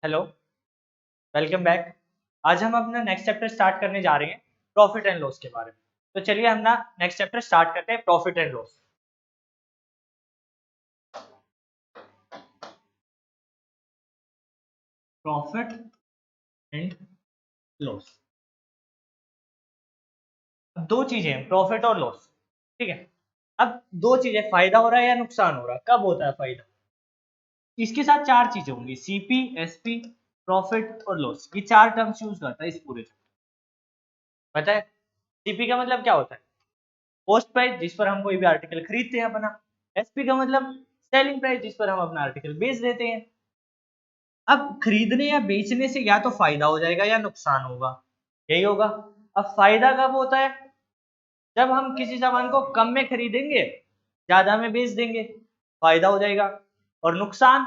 Hello, welcome back. आज हम अपना नेक्स्ट चैप्टर स्टार्ट करने जा रहे हैं प्रॉफिट एंड लॉस के बारे में। तो चलिए हम ना नेक्स्ट चैप्टर स्टार्ट करते हैं profit and loss. Profit and loss, अब दो चीजें हैं, प्रॉफिट और लॉस। ठीक है। अब दो चीजें, फायदा हो रहा है या नुकसान हो रहा है। कब होता है फायदा? इसके साथ चार चीजें होंगी, सीपी, एसपी, प्रॉफिट और लॉस। ये चार टर्म्स यूज करता है इस पूरे चैप्टर। पता है सीपी का मतलब क्या होता है? कॉस्ट प्राइस, जिस पर हम कोई भी आर्टिकल खरीदते हैं अपना। एसपी का मतलब सेलिंग प्राइस, जिस पर हम अपना आर्टिकल बेच देते हैं। अब खरीदने या बेचने से या तो फायदा हो जाएगा या नुकसान होगा, यही होगा। अब फायदा कब होता है? जब हम किसी सामान को कम में खरीदेंगे, ज्यादा में बेच देंगे, फायदा हो जाएगा। और नुकसान,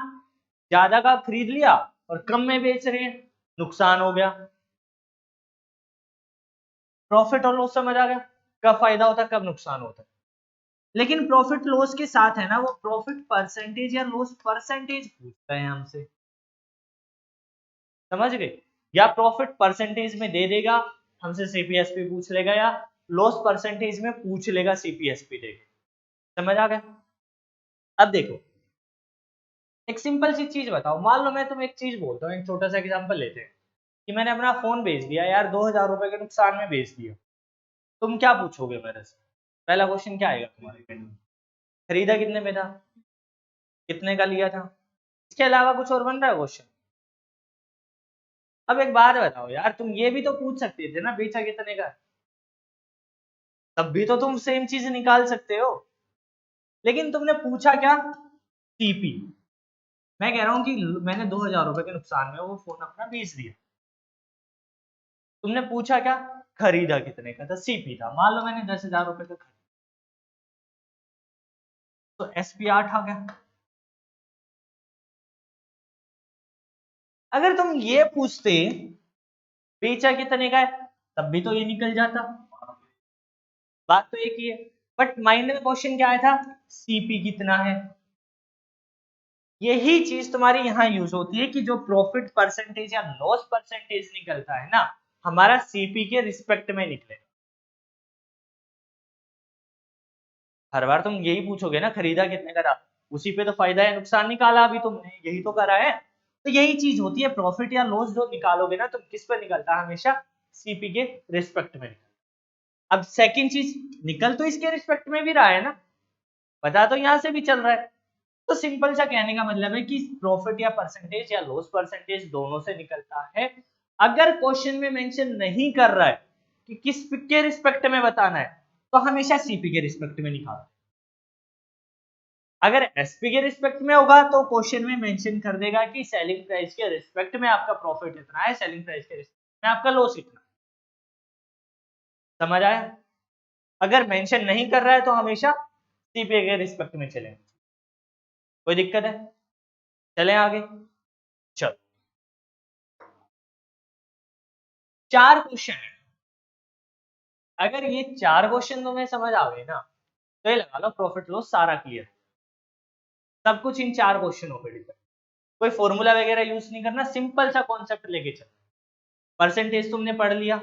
ज्यादा का खरीद लिया और कम में बेच रहे हैं, नुकसान हो गया। प्रॉफिट और लॉस समझ आ गया, कब फायदा होता है कब नुकसान होता है। लेकिन प्रॉफिट लॉस के साथ है ना, वो प्रॉफिट परसेंटेज या लॉस परसेंटेज पूछता है हमसे। समझ गए? या प्रॉफिट परसेंटेज में दे देगा, हमसे सीपीएसपी पूछ लेगा, या लॉस परसेंटेज में पूछ लेगा, सीपीएसपी देगा। समझ आ गया? अब देखो, एक सिंपल सी चीज बताओ। मान लो मैं तुम्हें एक चीज बोलता हूँ, एक छोटा सा एग्जांपल लेते हैं कि मैंने अपना फोन बेच दिया यार, 2000 रुपए के नुकसान में बेच दिया। तुम क्या पूछोगे मेरे से? पहला क्वेश्चन क्या आएगा तुम्हारे माइंड में? खरीदा कितने में था, कितने का लिया था? इसके अलावा कुछ और बन रहा है क्वेश्चन? अब एक बात बताओ यार, तुम ये भी तो पूछ सकते थे ना, बेचा कितने का, तब भी तो तुम सेम चीज निकाल सकते हो। लेकिन तुमने पूछा क्या? सीपी। मैं कह रहा हूं कि मैंने 2000 रुपए के नुकसान में वो फोन अपना बेच दिया। तुमने पूछा क्या? खरीदा कितने का था, सीपी था। मान लो मैंने 10,000 रुपए का खरीदा, तो एसपी 8 आ गया। अगर तुम ये पूछते बेचा कितने का है, तब भी तो ये निकल जाता। बात तो एक ही है। बट माइंड में क्वेश्चन क्या आया था? सीपी कितना है। यही चीज तुम्हारी यहां यूज होती है कि जो प्रॉफिट परसेंटेज या लॉस परसेंटेज निकलता है ना, हमारा सीपी के रिस्पेक्ट में निकले। हर बार तुम यही पूछोगे ना, खरीदा कितने का था, उसी पे तो फायदा है नुकसान निकाला, अभी तुमने यही तो करा है। तो यही चीज होती है, प्रॉफिट या लॉस जो निकालोगे ना तुम, किस पर निकलता है? हमेशा सीपी के रिस्पेक्ट में निकलता है। अब सेकंड चीज, निकल तो इसके रिस्पेक्ट में भी रहा है ना, पता तो यहां से भी चल रहा है। तो सिंपल सा कहने का मतलब है कि प्रॉफिट या परसेंटेज या लॉस परसेंटेज दोनों से निकलता है। अगर क्वेश्चन में मेंशन नहीं कर रहा है कि किस के रिस्पेक्ट में बताना है, तो हमेशा सीपी के रिस्पेक्ट में निकालो। अगर एसपी के रिस्पेक्ट में होगा तो क्वेश्चन में मेंशन कर देगा कि सेलिंग प्राइस के रिस्पेक्ट में आपका प्रॉफिट इतना है, सेलिंग प्राइस के रिस्पेक्ट में आपका लॉस इतना। समझ आया? अगर मेंशन नहीं कर रहा है तो हमेशा सीपी के रिस्पेक्ट में चलेंगे। कोई दिक्कत है? चलें आगे। चलो, चार क्वेश्चन है। अगर ये चार क्वेश्चन तुम्हें समझ आ गए ना, तो ये लगा लो प्रॉफिट लॉस सारा क्लियर। सब कुछ इन चार क्वेश्चनों पे डिपेंड। कोई फॉर्मूला वगैरह यूज नहीं करना, सिंपल सा कॉन्सेप्ट लेके चलना। परसेंटेज तुमने पढ़ लिया,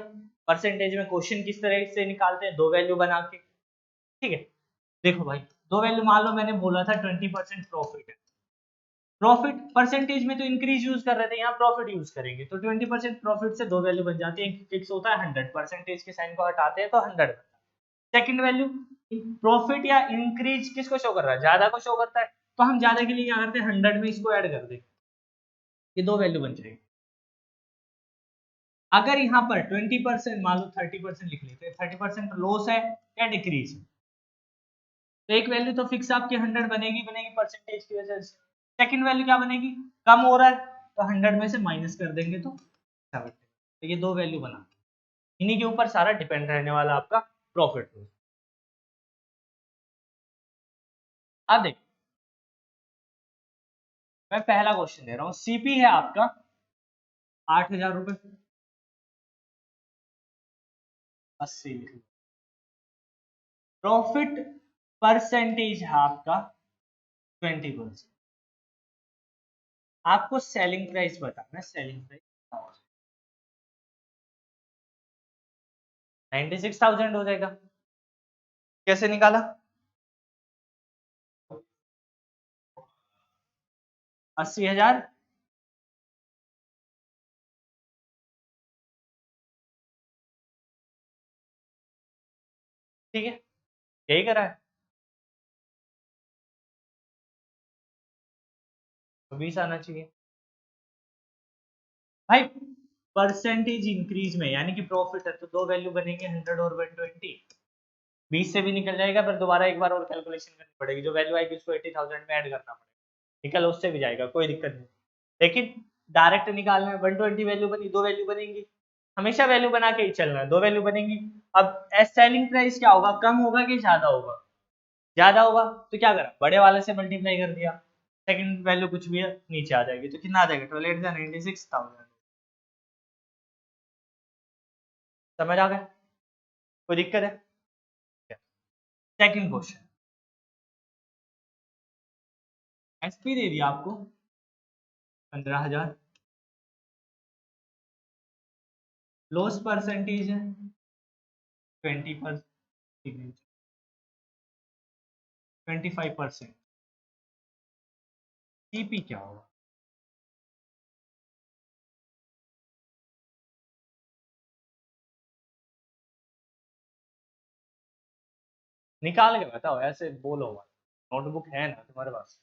परसेंटेज में क्वेश्चन किस तरह से निकालते हैं, दो वैल्यू बना के। ठीक है। देखो भाई, दो वैल्यू, मान लो मैंने बोला था 20% प्रॉफिट है। प्रॉफिट परसेंटेज में तो इंक्रीज यूज कर रहे थे, यहाँ प्रॉफिट यूज करेंगे तो 20% प्रॉफिट से दो वैल्यू बन जाती है। फिक्स होता है 100, परसेंटेज के साइन को हटाते हैं तो 100। सेकंड वैल्यू, प्रॉफिट या इंक्रीज किसको शो कर रहा है? ज्यादा को शो करता है, तो हम ज्यादा के लिए क्या करते हैं, 100 में इसको ऐड कर देंगे, ये दो वैल्यू बन जाएगी। अगर यहाँ पर 20%, मान लो 30% लिख लेते हैं, 30% लॉस है या डिक्रीज है, तो एक वैल्यू तो फिक्स आपकी 100 बनेगी बनेगी परसेंटेज की वजह से। सेकंड वैल्यू क्या बनेगी? कम हो रहा है तो 100 में से माइनस कर देंगे तो 70। तो ये दो वैल्यू बना, इन्हीं के ऊपर सारा डिपेंड रहने वाला आपका प्रॉफिट। अब देखो, मैं पहला क्वेश्चन दे रहा हूँ। सीपी है आपका 8,000 रुपए, 80। प्रॉफिट परसेंटेज है आपका 20%। आपको सेलिंग प्राइस बताना है, सेलिंग प्राइस 96,000 हो जाएगा। कैसे निकाला? 80,000 ठीक है, यही करा है। तो 20 आना चाहिए भाई। परसेंटेज इंक्रीज में यानी कि प्रॉफिट है तो दो वैल्यू बनेंगे 100 और 120। 20 से भी निकल जाएगा, फिर दोबारा एक बार और कैलकुलेशन करनी पड़ेगी, जो वैल्यू आएगी उसको 80,000 में ऐड करना पड़ेगा। निकल उससे भी जाएगा, कोई दिक्कत नहीं। लेकिन डायरेक्ट निकालना है, 120 वैल्यू बनी, दो वैल्यू बनेंगी, हमेशा वैल्यू बना के ही चलना है, दो वैल्यू बनेंगी। अब एस सेलिंग प्राइस क्या होगा, कम होगा कि ज्यादा होगा? ज्यादा होगा तो क्या करा, बड़े वाले से मल्टीप्लाई कर दिया, सेकंड वैल्यू कुछ भी है नीचे आ जाएगी, तो कितना आ जाएगा 12,96,000। समझ आ गया? कोई दिक्कत है? सेकंड क्वेश्चन, एसपी दे दिया आपको 15,000, लॉस परसेंटेज है 25%। सीपी क्या होगा? निकाल के बताओ, ऐसे बोलो मत। नोटबुक है ना तुम्हारे पास,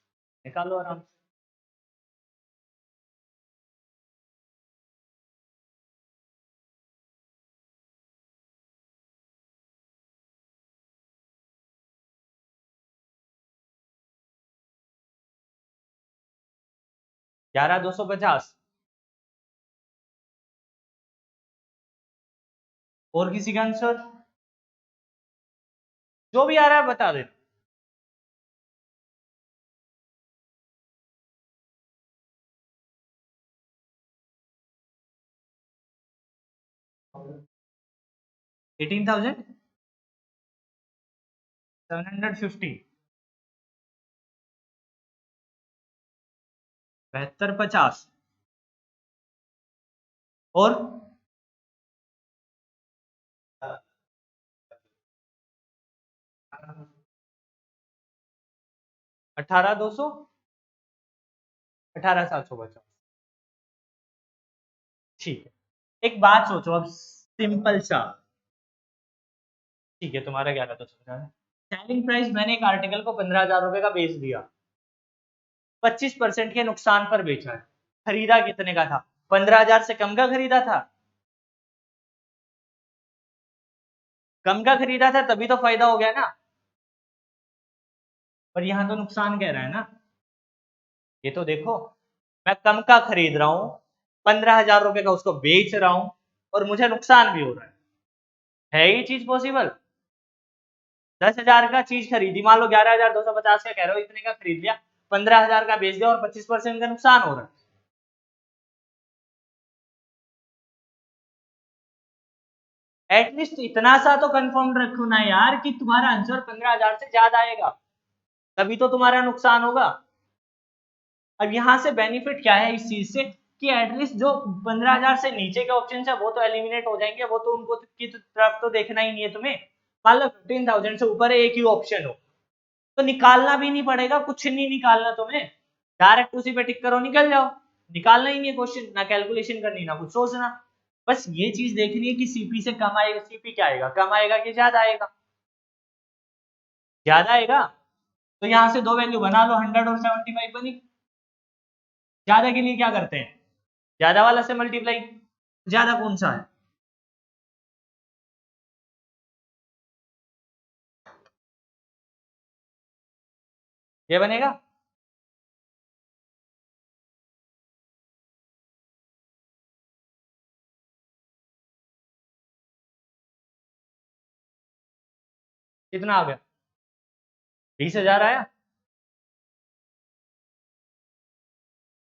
निकालो आराम से। 11,250। और किसी का आंसर जो भी आ रहा है बता दे। $18,750। 7250 और 18,200, 18,750। ठीक है, एक बात सोचो अब, सिंपल सा। ठीक है, तुम्हारा 11,250 है। सेलिंग प्राइस मैंने एक आर्टिकल को 15,000 रुपए का बेच दिया, 25% के नुकसान पर बेचा है। खरीदा कितने का था? 15,000 से कम का खरीदा था। कम का खरीदा था तभी तो फायदा हो गया ना। पर यहां तो नुकसान कह रहा है ना, ये तो देखो, मैं कम का खरीद रहा हूं, 15,000 रुपए का उसको बेच रहा हूं, और मुझे नुकसान भी हो रहा है ये चीज पॉसिबल? 10,000 का चीज खरीदी, मान लो 11,250 का कह रहे हो, इतने का खरीद लिया, 15,000 का बेच दिया और 25% का नुकसान हो रहा है। एटलीस्ट इतना सा तो कंफर्म रखो ना यार कि तुम्हारा आंसर 15,000 से ज्यादा आएगा, तभी तो तुम्हारा नुकसान होगा। अब यहां से बेनिफिट क्या है इस चीज से कि एटलीस्ट जो 15,000 से नीचे के ऑप्शन है वो तो एलिमिनेट हो जाएंगे, वो तो उनको की तरफ तो देखना ही नहीं है तुम्हें। मान लो 15,000 से ऊपर एक ही ऑप्शन हो तो निकालना भी नहीं पड़ेगा, कुछ नहीं निकालना तुम्हें, डायरेक्ट उसी पे टिक करो, निकल जाओ। निकालना ही नहीं है क्वेश्चन, ना कैलकुलेशन करनी ना कुछ सोचना। बस ये चीज देखनी है कि सीपी से कम आएगा, सीपी क्या आएगा, कम आएगा कि ज्यादा आएगा? ज्यादा आएगा तो यहां से दो वैल्यू बना लो, 100 और 75 बनी। ज्यादा के लिए क्या करते हैं, ज्यादा वाला से मल्टीप्लाई। ज्यादा कौन सा है? ये बनेगा। कितना आ गया? 20,000 आया।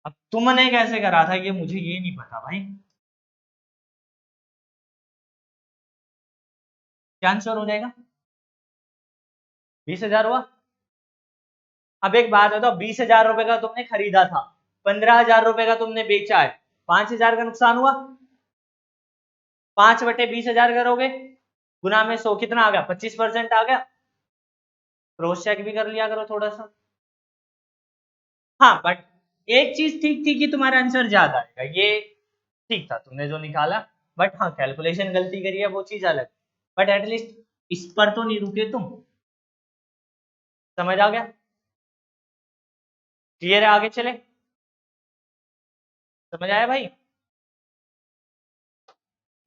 अब तुमने कैसे करा था ये मुझे ये नहीं पता भाई। क्या आंसर हो जाएगा? 20,000 हुआ। अब एक बात बताओ, 20,000 रुपए का तुमने खरीदा था, 15,000 रुपए का तुमने बेचा है, 5,000 का नुकसान हुआ। 5/20,000 करोगे, गुना में 100 कितना आ गया, 25% आ गया। क्रॉस चेक भी कर लिया करो थोड़ा सा। हाँ बट एक चीज ठीक थी कि तुम्हारा आंसर ज्यादा आएगा, ये ठीक था तुमने जो निकाला। बट हाँ कैलकुलेशन गलती करी है वो चीज अलग, बट एटलीस्ट इस पर तो नहीं रुके तुम। समझ आ गया? क्लियर है? आगे चले? समझ आया भाई?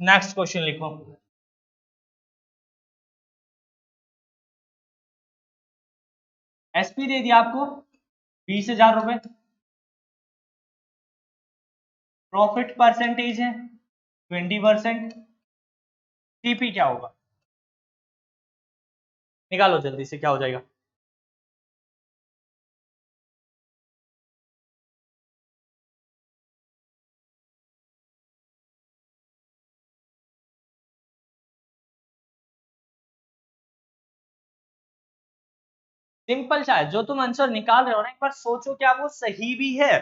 नेक्स्ट क्वेश्चन लिखो। एसपी दे दिया आपको 20,000 रुपए, प्रॉफिट परसेंटेज है 20%। टीपी क्या होगा, निकालो जल्दी से, क्या हो जाएगा? सिंपल सा है, जो तुम आंसर निकाल रहे हो ना, एक बार सोचो क्या वो सही भी है,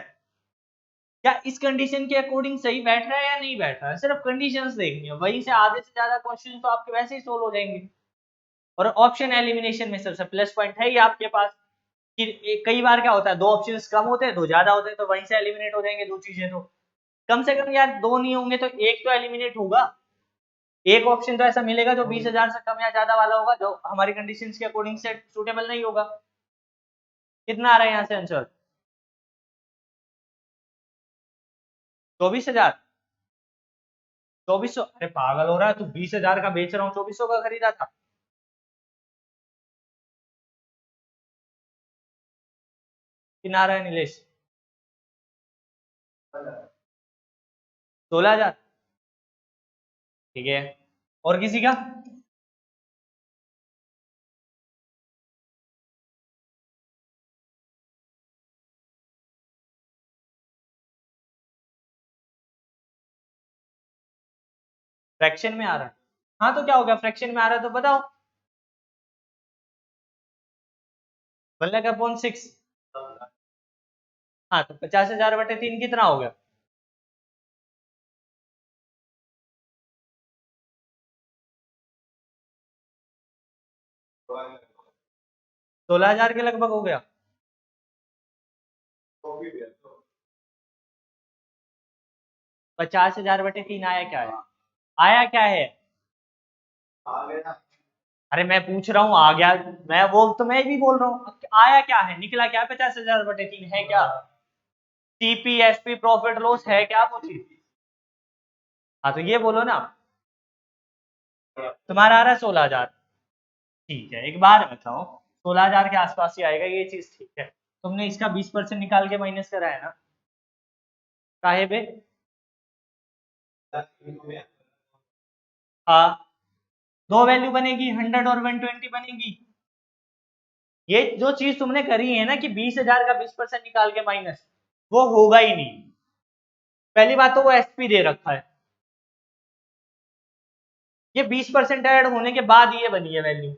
क्या इस कंडीशन के अकॉर्डिंग सही बैठ रहा है या नहीं बैठ रहा है। सिर्फ कंडीशंस देखनी है, वहीं से आधे से ज्यादा क्वेश्चन तो आपके वैसे ही सोल्व हो जाएंगे। और ऑप्शन एलिमिनेशन में सबसे प्लस पॉइंट है ही आपके पास कि कई बार क्या होता है, दो ऑप्शंस कम होते हैं, दो ज्यादा होते हैं, तो वहीं से एलिमिनेट हो जाएंगे दो चीजें। तो कम से कम यार दो नहीं होंगे तो एक तो एलिमिनेट होगा। एक ऑप्शन तो ऐसा मिलेगा जो 20,000 से कम या ज्यादा वाला होगा, जो हमारी कंडीशंस के अकॉर्डिंग से सूटेबल नहीं होगा। कितना आ रहा है यहाँ से आंसर? 24,000। 2400? अरे पागल हो रहा है तू, 20,000 का बेच रहा हूँ, 2400 का खरीदा था। कितना आ रहा है नीलेश? 16,000। ठीक है, और किसी का? फ्रैक्शन में आ रहा है? हाँ तो क्या हो गया, फ्रैक्शन में आ रहा है तो बताओ। 1,00,000/6। हाँ तो 50,000/3 कितना हो गया? 16,000 के लगभग हो गया। 50,000/3 आया क्या है? आया क्या है? अरे मैं पूछ रहा हूँ आ गया, मैं वो तो मैं भी बोल रहा हूँ आया क्या है, निकला क्या है? 50,000/3 है क्या? टीपीएसपी प्रॉफिट लॉस है क्या वो चीज? हाँ तो ये बोलो ना। तुम्हारा आ रहा है 16,000। ठीक है, एक बार बताओ, 16,000 के आसपास ही आएगा ये चीज, ठीक है। तुमने इसका 20% निकाल के माइनस करा है ना, काहे बे? हाँ, दो वैल्यू बनेगी, 100 और 120 बनेगी। ये जो चीज तुमने करी है ना कि 20,000 का 20% निकाल के माइनस, वो होगा ही नहीं। पहली बात तो वो एसपी दे रखा है, ये 20% ऐड होने के बाद ये बनी है वैल्यू,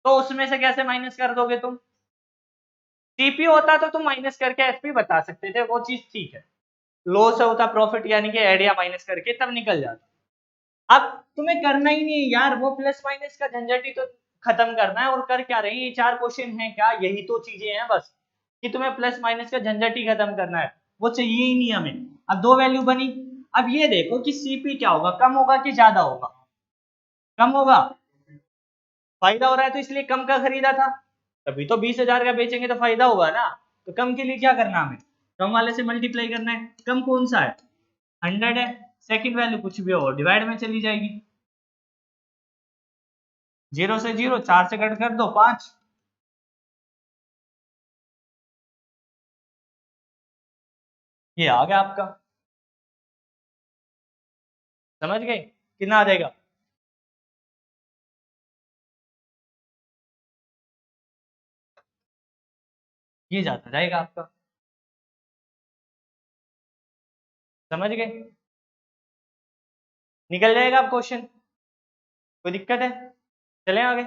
तो उसमें से कैसे माइनस कर दोगे तुम? टीपी होता तो तुम माइनस करके एसपी बता सकते थे, वो चीज ठीक है। लॉस होता प्रॉफिट यानी कि ऐड या माइनस करके, तब निकल जाता। अब तुम्हें करना ही नहीं है यार, वो प्लस माइनस का झंझट ही तो खत्म करना है। और कर क्या रहे हैं, ये 4 क्वेश्चन है क्या, यही तो चीजें हैं बस, कि तुम्हें प्लस माइनस का झंझट ही खत्म करना है, वो चाहिए ही नहीं हमें। अब दो वैल्यू बनी, अब ये देखो कि सीपी क्या होगा, कम होगा कि ज्यादा होगा? कम होगा। फायदा हो रहा है तो इसलिए कम का खरीदा था, तभी तो 20,000 का बेचेंगे तो फायदा होगा ना। तो कम के लिए क्या करना हमें, कम वाले से मल्टीप्लाई करना है। कम कौन सा है? 100 है। सेकंड वैल्यू कुछ भी हो डिवाइड में चली जाएगी। 0 से 0, 4 से कट कर दो 5। ये आ गया आपका। समझ गए? कितना आ जाएगा? ये जाता जाएगा आपका। समझ गए? निकल जाएगा आप क्वेश्चन, कोई दिक्कत है? चलें आगे।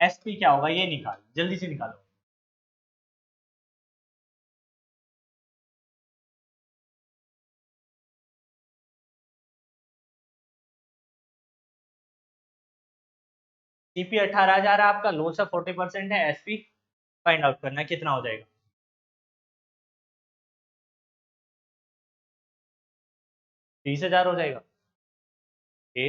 एसपी क्या होगा ये निकाल, जल्दी से निकालो। सीपी 18,000 है आपका, लॉस ऑफ 40% है, एसपी फाइंड आउट करना है कितना हो जाएगा। 30,000 हो जाएगा। ए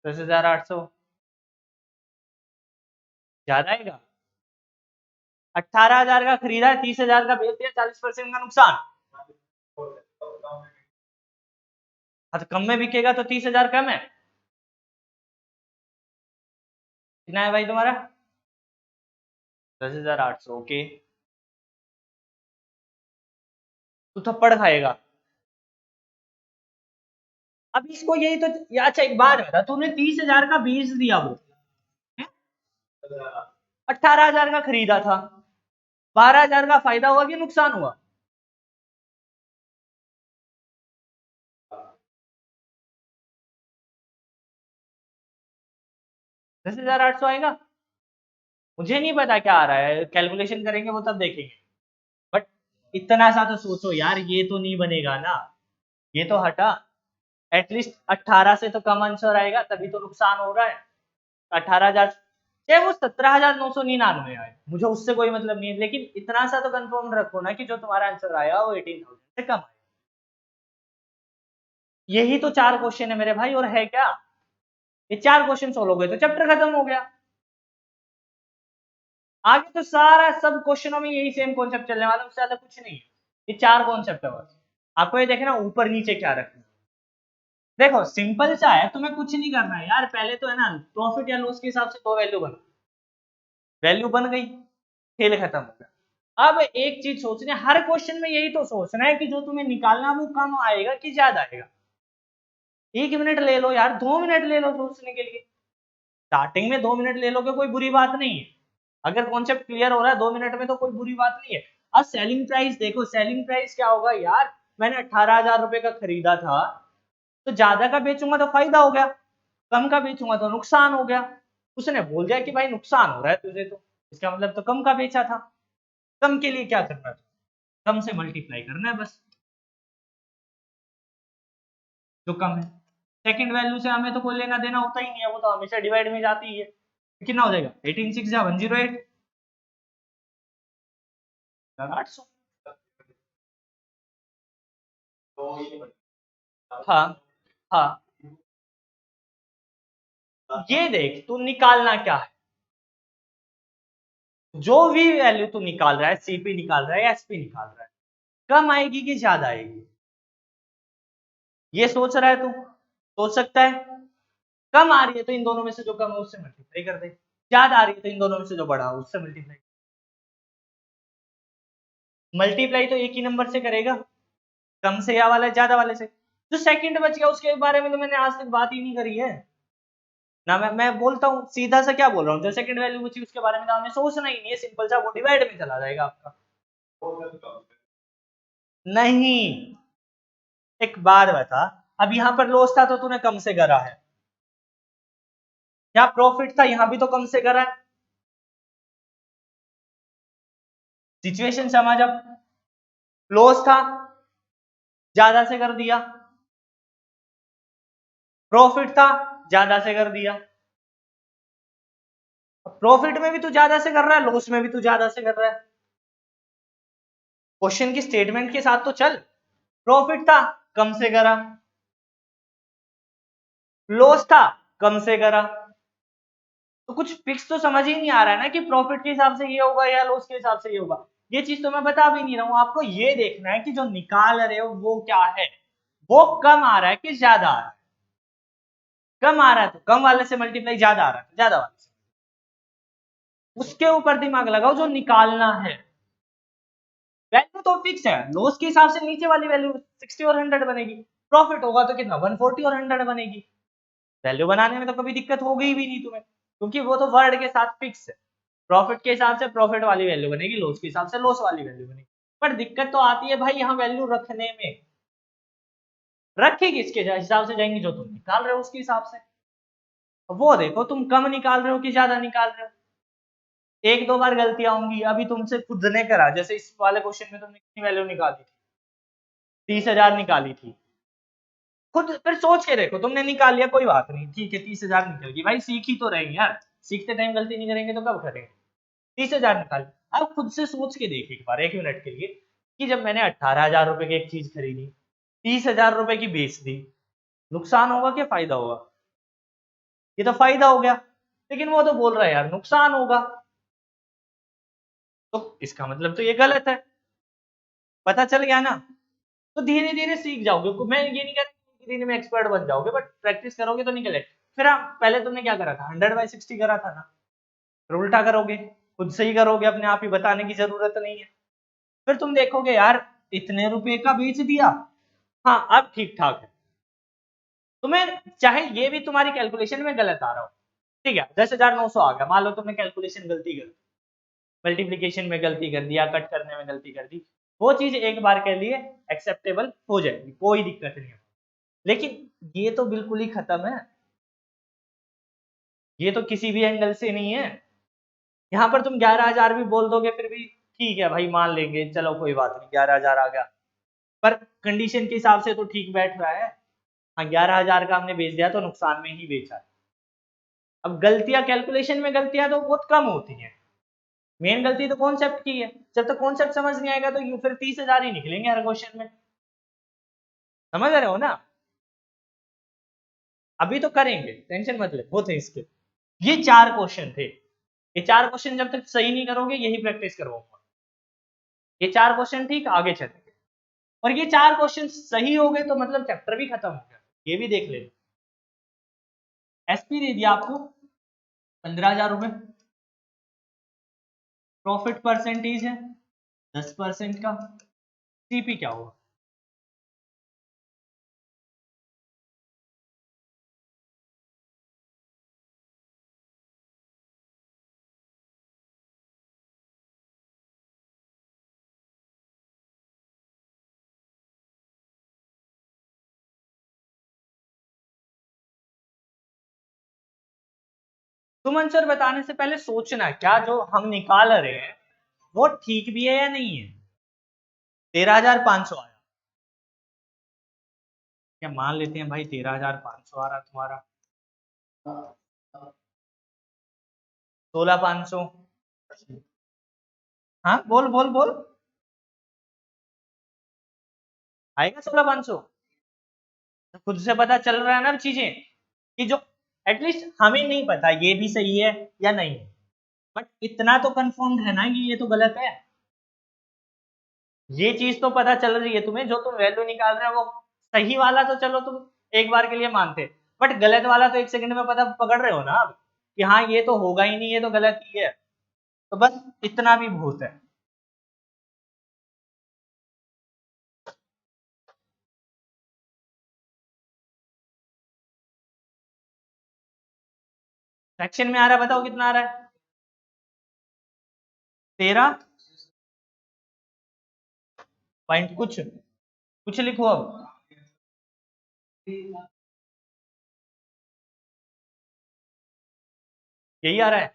10,800 ज्यादा आएगा। 18,000 का खरीदा है, 30,000 का बेच दिया, 40% का नुकसान। हाँ तो कम में बिकेगा तो 30,000 कम है। कितना है भाई तुम्हारा? 10,800। ओके, तू थप्पड़ खाएगा। अब इसको यही तो, अच्छा एक बात बता, तूने 30,000 का बीज दिया, वो 18,000 का खरीदा था, 12,000 का फायदा हुआ कि नुकसान हुआ? 10,800 आएगा। मुझे नहीं पता क्या आ रहा है, कैलकुलेशन करेंगे वो तब देखेंगे। बट इतना सा तो सोचो यार, ये तो नहीं बनेगा ना, ये तो हटा। एटलीस्ट 18 से तो कम आंसर आएगा, तभी तो नुकसान हो रहा है। 18,000 चाहे वो 17,999 आए, मुझे उससे कोई मतलब नहीं है, लेकिन इतना सा तो कंफर्म रखो ना कि जो तुम्हारा आंसर आया वो 18,000 से कम आए। यही तो 4 क्वेश्चन है मेरे भाई, और है क्या? ये 4 क्वेश्चन सोल्व हो गए तो चैप्टर खत्म हो गया। आगे तो सारा सब क्वेश्चनों में यही सेम कॉन्सेप्ट चलने वाला है, उससे ज्यादा कुछ नहीं है। ये 4 कॉन्सेप्ट है बस। आपको ये देखना ऊपर नीचे क्या रखना है। देखो सिंपल सा है, तुम्हें कुछ नहीं करना है यार, पहले तो है ना प्रॉफिट या लॉस के हिसाब से दो वैल्यू बना, वैल्यू बन गई, खेल खत्म हो गया। अब एक चीज सोचनी है, हर क्वेश्चन में यही तो सोचना है कि जो तुम्हें निकालना वो कम आएगा कि ज्यादा आएगा। 1 मिनट ले लो यार, 2 मिनट ले लो सोचने के लिए। स्टार्टिंग में 2 मिनट ले लोगे कोई बुरी बात नहीं है, अगर कॉन्सेप्ट क्लियर हो रहा है 2 मिनट में तो कोई बुरी बात नहीं है। अब सेलिंग प्राइस देखो, सेलिंग प्राइस क्या होगा यार, मैंने 18,000 रुपए का खरीदा था, तो ज्यादा का बेचूंगा तो फायदा हो गया, कम का बेचूंगा तो नुकसान हो गया। उसने बोल दिया कि भाई नुकसान हो रहा है तुझे, तो इसका मतलब तो कम का बेचा था। कम के लिए क्या करना था, कम से मल्टीप्लाई करना है बस, जो कम है। सेकंड वैल्यू से हमें तो कोई लेना देना होता ही नहीं है, वो तो हमेशा डिवाइड में जाती ही है। कितना हो जाएगा? 18 6 या 108, 800। हाँ हाँ, ये देख तू निकालना क्या है, जो भी वैल्यू तू निकाल रहा है, सीपी निकाल रहा है, एसपी निकाल रहा है, कम आएगी कि ज्यादा आएगी, ये सोच रहा है तू? सोच सकता है? कम आ रही है तो इन दोनों में से जो कम है उससे मल्टीप्लाई कर दे, ज्यादा आ रही है तो इन दोनों में से जो बड़ा है उससे मल्टीप्लाई। मल्टीप्लाई तो एक ही नंबर से करेगा, कम से या वाला ज्यादा वाले से। जो सेकंड बच गया उसके बारे में तो मैंने आज तक बात ही नहीं करी है ना। मैं बोलता हूँ सीधा सा, क्या बोल रहा हूँ, जो सेकंड वैल्यू बची उसके बारे में तो हमें सोचना ही नहीं है, सिंपल सा वो डिवाइड में चला जाएगा आपका। नहीं, एक बात बता, अब यहां पर लॉस था तो तूने कम से करा है, यहाँ प्रॉफिट था यहां भी तो कम से करा है। सिचुएशन समझ, अब लॉस था ज्यादा से कर दिया, प्रॉफिट था ज्यादा से कर दिया। प्रॉफिट में भी तू ज्यादा से कर रहा है, लॉस में भी तू ज्यादा से कर रहा है। क्वेश्चन की स्टेटमेंट के साथ तो चल। प्रॉफिट था कम से करा, लॉस था कम से करा, तो कुछ फिक्स तो समझ ही नहीं आ रहा है ना कि प्रॉफिट के हिसाब से ये होगा या लॉस के हिसाब से ये होगा। ये चीज तो मैं बता भी नहीं रहा हूं आपको, ये देखना है कि जो निकाल रहे हो वो क्या है, वो कम आ रहा है कि ज्यादा आ रहा है। कम आ रहा है तो कम वाले से मल्टीप्लाई, ज्यादा आ रहा है तो ज्यादा वाले से। उसके ऊपर दिमाग लगाओ जो निकालना है। वैल्यू तो फिक्स है, लॉस के हिसाब से नीचे वाली वैल्यू 60 और 100 बनेगी, प्रॉफिट होगा तो कितना 140 और 100 बनेगी। वैल्यू बनाने में तो कभी दिक्कत हो गई भी नहीं तुम्हें, क्योंकि वो तो वर्ड के साथ फिक्स है। प्रॉफिट के हिसाब से प्रॉफिट वाली वैल्यू बनेगी, लॉस के हिसाब से लॉस वाली वैल्यू बनेगी। पर दिक्कत तो आती है भाई यहाँ वैल्यू रखने में। रखेगी इसके हिसाब से जाएंगी, जो तुम निकाल रहे हो उसके हिसाब से। वो देखो तुम कम निकाल रहे हो कि ज्यादा निकाल रहे हो। एक दो बार गलतियां होंगी, अभी तुमसे खुद ने करा, जैसे इस वाले क्वेश्चन में तुमने कितनी वैल्यू निकाली थी, 30,000 निकाली थी। खुद फिर सोच के देखो, तुमने निकाल लिया कोई बात नहीं, ठीक है 30,000 निकल गई, भाई सीख ही तो रहे हैं यार, सीखते टाइम गलती नहीं करेंगे तो कब करेंगे। 30,000 निकाल, अब खुद से सोच के देख एक बार 1 मिनट के लिए, कि जब मैंने 18,000 रुपए की एक चीज खरीदी, 30,000 रुपए की बेच दी, नुकसान होगा क्या फायदा होगा? ये तो फायदा हो गया, लेकिन वो तो बोल रहा है यार नुकसान होगा, तो इसका मतलब तो ये गलत है। पता चल गया ना? तो धीरे धीरे सीख जाओगे, मैं ये नहीं कह रहा धीरे में एक्सपर्ट बन जाओगे, बट प्रैक्टिस करोगे तो निकले। फिर आप पहले तुमने क्या करा था, 100/60 करा था ना, फिर उल्टा करोगे, खुद से ही करोगे, अपने आप ही बताने की जरूरत नहीं है। फिर तुम देखोगे यार इतने रुपए का बेच दिया, हाँ अब ठीक ठाक है। तुम्हें चाहे ये भी तुम्हारी कैलकुलेशन में गलत आ रहा हो, ठीक है 10,900 आ गया, मान लो तुमने कैलकुलेशन गलती कर, मल्टीप्लीकेशन में गलती कर दिया, कट करने में गलती कर दी, वो चीज एक बार के लिए एक्सेप्टेबल हो जाएगी, कोई दिक्कत नहीं है। लेकिन ये तो बिल्कुल ही खत्म है, ये तो किसी भी एंगल से नहीं है। यहाँ पर तुम 11,000 भी बोल दोगे फिर भी ठीक है भाई, मान लेंगे, चलो कोई बात नहीं 11,000 आ गया, पर कंडीशन के हिसाब से तो ठीक बैठ रहा है। हाँ 11,000 का हमने बेच दिया तो नुकसान में ही बेचा है। अब गलतियां कैलकुलेशन में गलतियां तो बहुत कम होती हैं, मेन गलती तो कॉन्सेप्ट की है। जब तक कॉन्सेप्ट समझ नहीं आएगा तो फिर 30,000 ही निकलेंगे हर क्वेश्चन में, समझ रहे हो ना? अभी तो करेंगे, टेंशन मत ले, वो थे इसके, ये 4 क्वेश्चन थे, ये 4 क्वेश्चन जब तक सही नहीं करोगे यही प्रैक्टिस करवाऊंगा। ये 4 क्वेश्चन ठीक, आगे चलेंगे। और ये 4 क्वेश्चन सही हो गए तो मतलब चैप्टर भी खत्म हो गया, ये भी देख लेना। एसपी दे दिया आपको 15,000 रुपए, प्रॉफिट परसेंटेज है 10% का, सीपी क्या हुआ? तुम आंसर बताने से पहले सोचना क्या जो हम निकाल रहे हैं वो ठीक भी है या नहीं है। 13,500 आया, क्या मान लेते हैं भाई 13,500 आ रहा तुम्हारा, 16,500, हाँ बोल बोल बोल, आएगा 16,500? खुद से पता चल रहा है ना चीजें, कि जो एटलीस्ट हमें नहीं पता ये भी सही है या नहीं है, बट इतना तो कंफर्म है ना कि ये तो गलत है। ये चीज तो पता चल रही है तुम्हें, जो तुम वैल्यू निकाल रहे हो वो सही वाला तो चलो तुम एक बार के लिए मानते, बट गलत वाला तो 1 सेकंड में पता पकड़ रहे हो ना अब, कि हाँ ये तो होगा ही नहीं, ये तो गलत ही है। तो बस इतना भी बहुत है। सेक्शन में आ रहा है, बताओ कितना आ रहा है? 13 कुछ कुछ लिखो अब, यही आ रहा है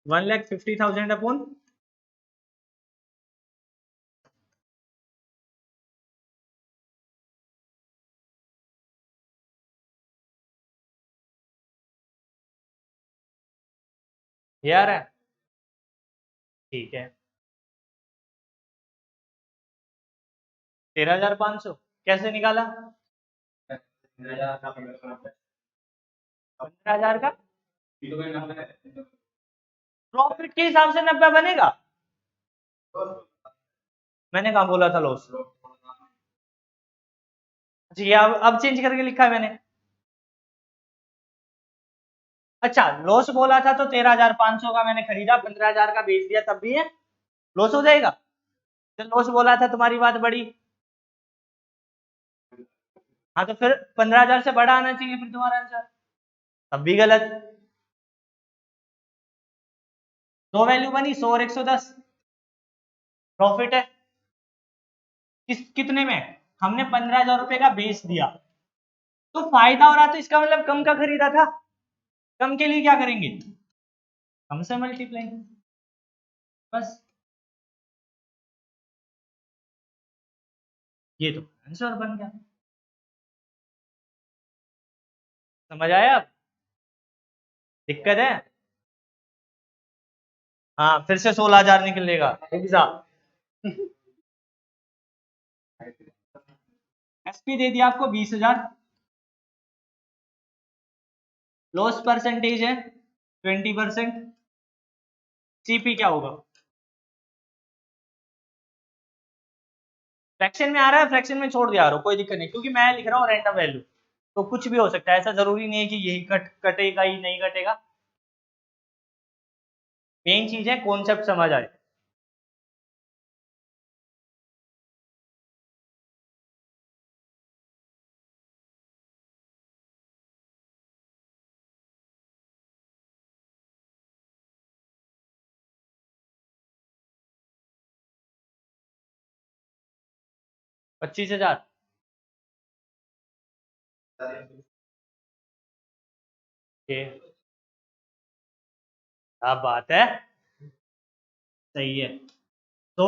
1,50,000 अपॉन, ये आ रहा है, ठीक है 13,500 कैसे निकाला? 15,000 का प्रॉफिट के हिसाब से 90 बनेगा, मैंने कहा बोला था लॉस। अच्छा ये अब चेंज करके लिखा है मैंने। अच्छा लॉस बोला था तो 13,500 का मैंने खरीदा, 15,000 का बेच दिया, तब भी है लॉस हो जाएगा? जब लॉस बोला था तुम्हारी बात बड़ी, हाँ तो फिर 15,000 से बड़ा आना चाहिए फिर तुम्हारा आंसर, तब भी गलत। दो वैल्यू बनी 100 और 110, प्रॉफिट है, कितने में? हमने 15,000 रुपए का बेच दिया तो फायदा हो रहा, तो इसका मतलब कम का खरीदा था। कम के लिए क्या करेंगे? कम से मल्टीप्लाई, बस। ये तो आंसर बन गया। समझ आया? अब दिक्कत है? हाँ, फिर से 16,000 निकलेगा एग्जाम। एसपी दे दिया आपको 20,000, लॉस परसेंटेज है 20%। सीपी क्या होगा? फ्रैक्शन में आ रहा है, फ्रैक्शन में छोड़ दिया, कोई दिक्कत नहीं, क्योंकि मैं लिख रहा हूँ रैंडम वैल्यू, तो कुछ भी हो सकता है, ऐसा जरूरी नहीं है कि यही कटेगा ही नहीं कटेगा। मेन चीज है कॉन्सेप्ट समझ आए। $25,000। क्या बात है, सही है। तो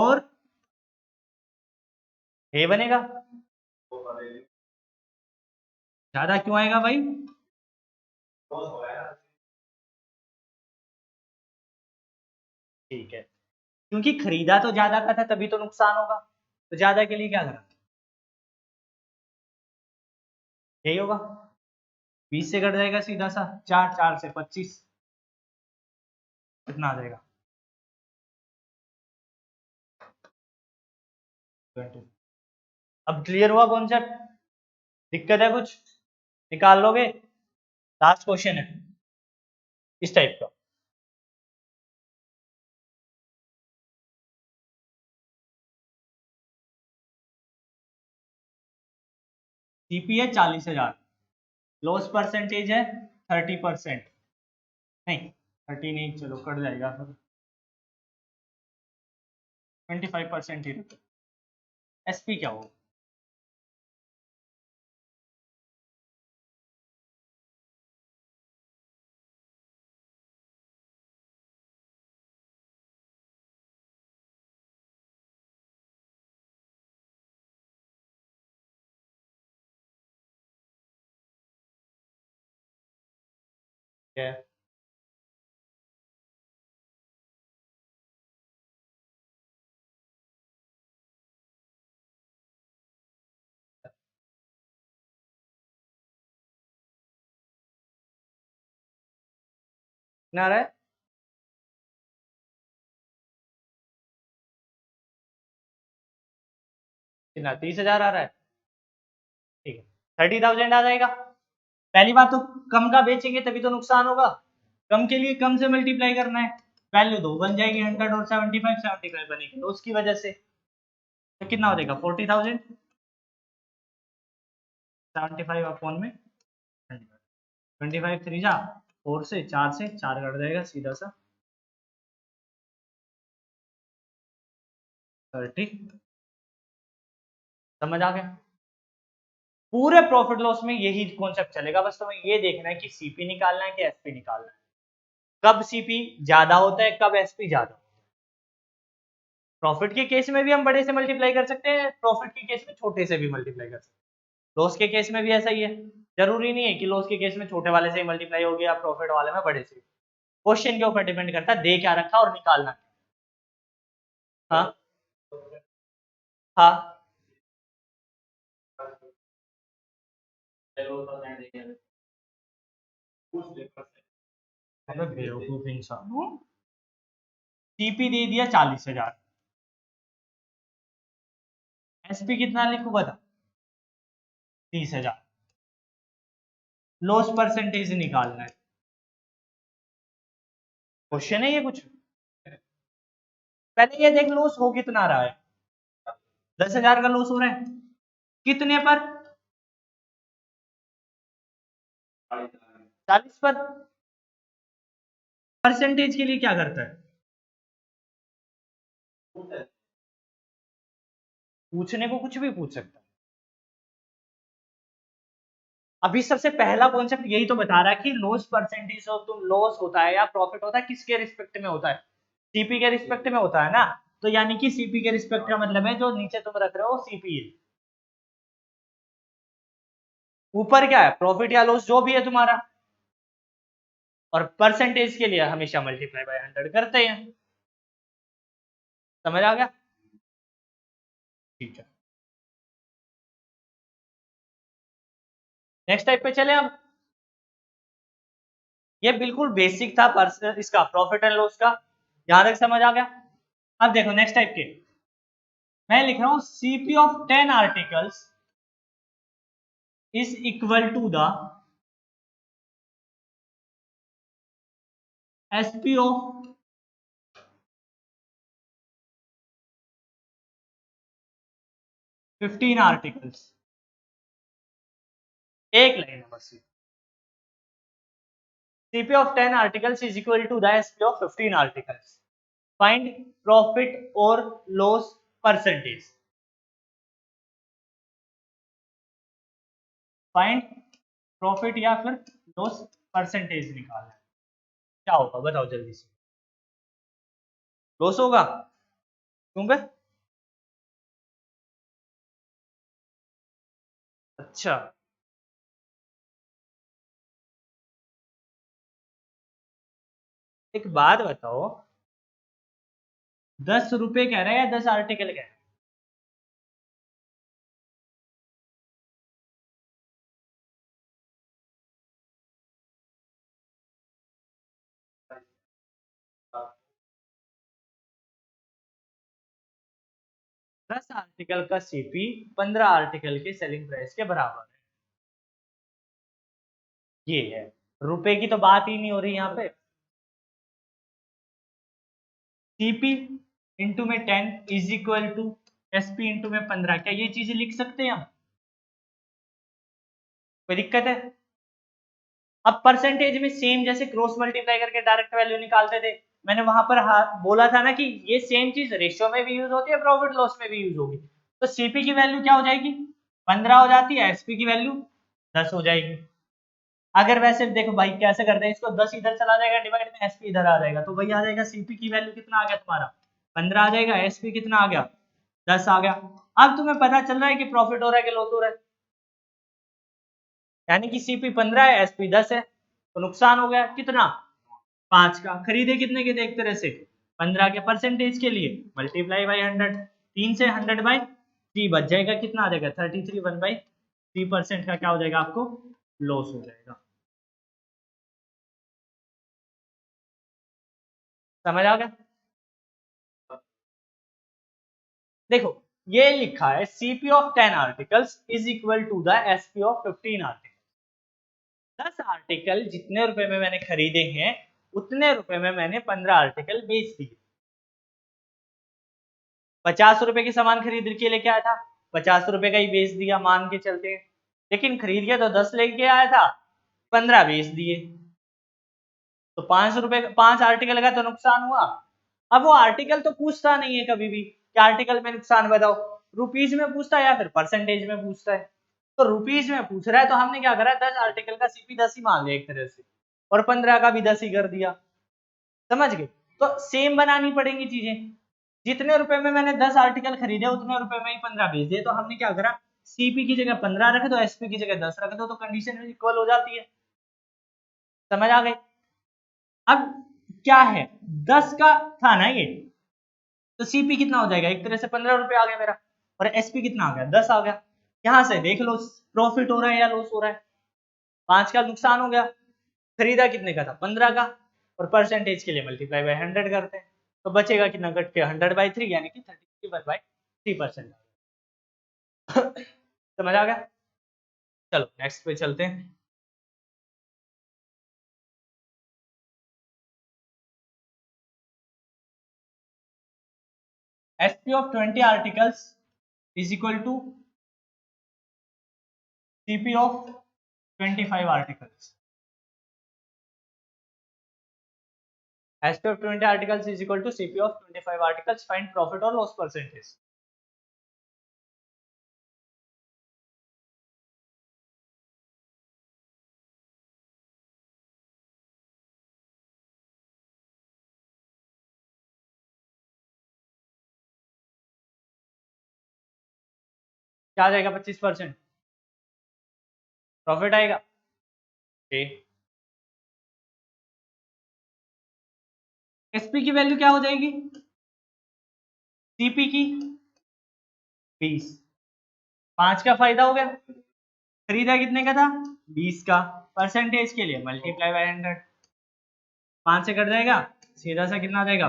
ये बनेगा, ज्यादा क्यों आएगा भाई? ठीक है, क्योंकि खरीदा तो ज्यादा का था, तभी तो नुकसान होगा, तो ज्यादा के लिए क्या करा? यही होगा, 20 से कट जाएगा सीधा सा, 4 4 से 25, कितना आ जाएगा? 20। अब क्लियर हुआ कॉन्सेप्ट? दिक्कत है कुछ? निकाल लोगे? लास्ट क्वेश्चन है इस टाइप का। सीपी है 40,000, लॉस परसेंटेज है 30%, नहीं 30 नहीं, चलो कट जाएगा, 25% ही। एसपी क्या होगा? क्या है? कितना आ रहा है? कितना, 30,000 आ रहा है? ठीक है, 30,000 आ जाएगा। पहली बात तो कम का बेचेंगे तभी तो नुकसान होगा, कम के लिए कम से मल्टीप्लाई करना है, वैल्यू दो बन जाएगी 100 और 75 बनेगी, तो उसकी वजह से तो कितना हो जाएगा? 40,000, 75 अपॉन में 25 3 जा 4 से 4 कट जाएगा सीधा सा 30। समझ आ गया? पूरे प्रॉफिट लॉस में यही कॉन्सेप्ट चलेगा, बस तुम्हें ये देखना है कि सीपी निकालना है कि एसपी निकालना है, कब सीपी ज्यादा होता है, कब एसपी ज्यादा होता है। प्रॉफिट के केस में भी हम बड़े से मल्टीप्लाई कर सकते हैं, प्रॉफिट के केस में छोटे से भी मल्टीप्लाई कर सकते हैं, लॉस के केस में भी ऐसा ही है। जरूरी नहीं है कि लॉस के केस में छोटे वाले से ही मल्टीप्लाई हो गया, प्रॉफिट वाले में बड़े से। क्वेश्चन के ऊपर डिपेंड करता है, दे क्या रखा और निकालना। हाँ हाँ, बेवकूफ इंसान हूँ। टीपी दे दिया 40,000, एसपी कितना लिखू बता? 30,000, लॉस परसेंटेज निकालना है। क्वेश्चन है ये कुछ? पहले ये देख लॉस हो कितना रहा है, 10,000 का लॉस हो रहा है, कितने पर? 40 पर। परसेंटेज के लिए क्या करता है? पूछने को कुछ भी पूछ सकता है। अभी सबसे पहला कॉन्सेप्ट यही तो बता रहा है कि लॉस परसेंटेज ऑफ तुम लॉस होता है या प्रॉफिट होता है किसके रिस्पेक्ट में होता है, सीपी के रिस्पेक्ट में होता है ना। तो यानी कि सीपी के रिस्पेक्ट का मतलब है जो नीचे तुम रख रहे हो सीपी है, ऊपर क्या है प्रॉफिट या लॉस जो भी है तुम्हारा, और परसेंटेज के लिए हमेशा मल्टीप्लाई बाय 100 करते हैं। समझ आ गया? ठीक है, नेक्स्ट टाइप पे चले अब। ये बिल्कुल बेसिक था इसका प्रॉफिट एंड लॉस का, यहां तक समझ आ गया। अब देखो नेक्स्ट टाइप के, मैं लिख रहा हूं CP of 10 articles is equal to the SP of 15 articles. एक लाइन है बस, CP of 10 articles is equal to the SP of 15 articles, find profit और लॉस परसेंटेज। फाइंड प्रॉफिट या फिर लॉस परसेंटेज निकालना है, क्या होगा बताओ जल्दी से। लॉस होगा, क्यों बे? अच्छा, एक बात बताओ, 10 रुपए कह रहे हैं या 10 आर्टिकल कह रहे हैं? 10 आर्टिकल का सीपी 15 आर्टिकल के सेलिंग प्राइस के बराबर है, ये है। रुपए की तो बात ही नहीं हो रही यहाँ पे। सीपी इंटू में 10 is equal to SP into में 15, क्या ये चीजें लिख सकते हैं हम? कोई दिक्कत है? अब परसेंटेज में सेम जैसे क्रॉस मल्टीप्लाई करके डायरेक्ट वैल्यू निकालते थे, मैंने वहां पर बोला था ना कि ये सेम चीज रेशियो में भी यूज होती है, प्रॉफिट लॉस में भी यूज होगी। तो सीपी की वैल्यू क्या हो जाएगी, 15 हो जाती है, एसपी की वैल्यू 10 हो जाएगी। अगर वैसे देखो भाई कैसे करते हैं इसको, 10 इधर चला जाएगा डिवाइड में, एसपी इधर आ जाएगा, तो वही आ जाएगा सीपी की वैल्यू कितना आ गया तुम्हारा 15 आ जाएगा, एसपी कितना आ गया 10 आ गया। अब तुम्हें पता चल रहा है कि प्रॉफिट हो रहा है कि लॉस हो रहा है, यानी कि सीपी 15 है, एसपी 10 है, तो नुकसान हो गया कितना 5 का। खरीदे कितने के थे एक तरह से 15 के, परसेंटेज के लिए मल्टीप्लाई बाई 100, 3 से 100 बाई 3 बच जाएगा, कितना आ जाएगा 33, 1/3% का क्या हो जाएगा आपको लॉस हो जाएगा। समझ आ गया? देखो ये लिखा है CP of 10 articles is equal to the SP of 15 article. 10 article जितने रुपए में मैंने खरीदे हैं उतने रुपए में मैंने 15 आर्टिकल बेच दिए। 50 रुपए की सामान खरीद के लेके आया था, 50 रुपए का ही बेच दिया मान के चलते हैं, लेकिन खरीद के तो 10 लेके आया था, 15 बेच दिए, तो 5 रुपए 5 आर्टिकल का तो नुकसान हुआ। अब वो आर्टिकल तो पूछता नहीं है कभी भी कि आर्टिकल में नुकसान बताओ, रुपीज में पूछता है या फिर परसेंटेज में पूछता है। तो रुपीज में पूछ रहा है तो हमने क्या करा, 10 आर्टिकल का सीपी 10 ही मान लिया एक तरह से, और 15 का भी 10 ही कर दिया। समझ गए? तो सेम बनानी पड़ेंगी चीजें, जितने रुपए में मैंने 10 आर्टिकल खरीदे उतने रुपए में ही 15 बेच दिए, तो हमने क्या करा, सीपी की जगह 15 रख दो, एसपी की जगह 10 रख दो, तो कंडीशन इक्वल हो जाती है। समझ आ गई? अब क्या है, 10 का था ना ये, तो सीपी कितना हो जाएगा, एक तरह से 15 रुपए आ गया मेरा, और एसपी कितना आ गया 10 आ गया। यहां से देख लो प्रॉफिट हो रहा है या लॉस हो रहा है। 5 का नुकसान हो गया, खरीदा कितने का था 15 का, और परसेंटेज के लिए मल्टीप्लाई बाय 100 करते हैं, तो बचेगा कितना कट के 100/3, यानी कि 33/3%। समझ आ गया? चलो नेक्स्ट पे चलते हैं। SP of 20 articles is equal to CP of 25 articles. SP of 20 articles is equal to CP of 25 articles, find profit और लॉस परसेंटेज। क्या आ जाएगा 25% प्रॉफिट आएगा। एसपी की वैल्यू क्या हो जाएगी, सीपी की 20, 5 का फायदा हो गया, खरीदा कितने का था 20 का, परसेंटेज के लिए मल्टीप्लाई बाय 100, 5 से कट जाएगा, सीधा सा कितना आ जाएगा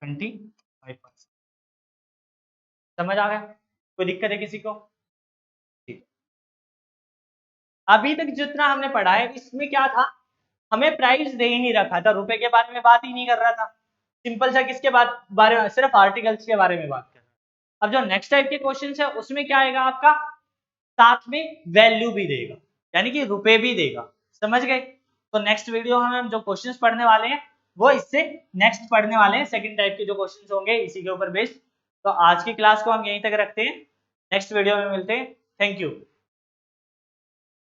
25%। समझ आ गया, कोई दिक्कत है किसी को? ठीक, अभी तक जितना हमने पढ़ा है इसमें क्या था, हमें प्राइस दे ही नहीं रखा था, रुपए के बारे में बात ही नहीं कर रहा था, सिंपल सा किसके बारे में, सिर्फ आर्टिकल्स के बारे में बात कर रहा है। अब जो नेक्स्ट टाइप के क्वेश्चन है उसमें क्या आएगा आपका, साथ में वैल्यू भी देगा, यानी कि रुपए भी देगा, समझ गए? तो नेक्स्ट वीडियो में हम जो क्वेश्चंस पढ़ने वाले हैं वो इससे नेक्स्ट पढ़ने वाले हैं, सेकंड टाइप के जो क्वेश्चंस होंगे इसी के ऊपर बेस्ड। तो आज की क्लास को हम यहीं तक रखते हैं, नेक्स्ट वीडियो में मिलते हैं, थैंक यू।